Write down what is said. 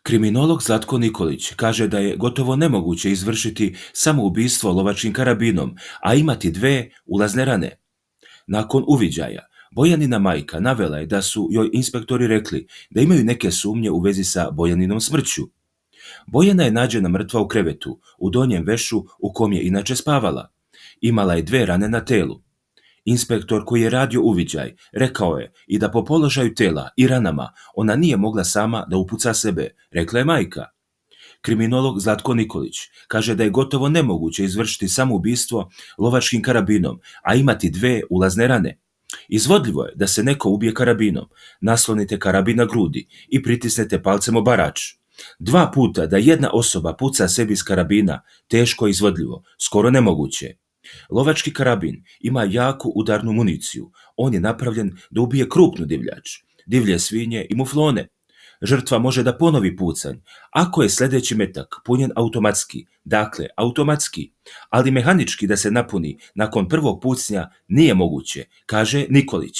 Kriminolog Zlatko Nikolić kaže da je gotovo nemoguće izvršiti samoubistvo lovačkim karabinom, a imati dve ulazne rane. Nakon uviđaja, Bojanina majka navela je da su joj inspektori rekli da imaju neke sumnje u vezi sa Bojaninom smrću. Bojana je nađena mrtva u krevetu, u donjem vešu u kom je inače spavala. Imala je dve rane na telu. Inspektor koji je radio uviđaj rekao je i da po položaju tela i ranama ona nije mogla sama da upuca sebe, rekla je majka. Kriminolog Zlatko Nikolić kaže da je gotovo nemoguće izvršiti samoubistvo lovačkim karabinom, a imati dve ulazne rane. Izvodljivo je da se neko ubije karabinom, naslonite karabin na grudi i pritisnete palcem o barač. 2 puta da jedna osoba puca sebi iz karabina, teško je izvodljivo, skoro nemoguće. Lovački karabin ima jaku udarnu municiju. On je napravljen da ubije krupnu divljač, divlje svinje i muflone. Žrtva može da ponovi pucanj, ako je sljedeći metak punjen automatski, ali mehanički da se napuni nakon prvog pucnja nije moguće, kaže Nikolić.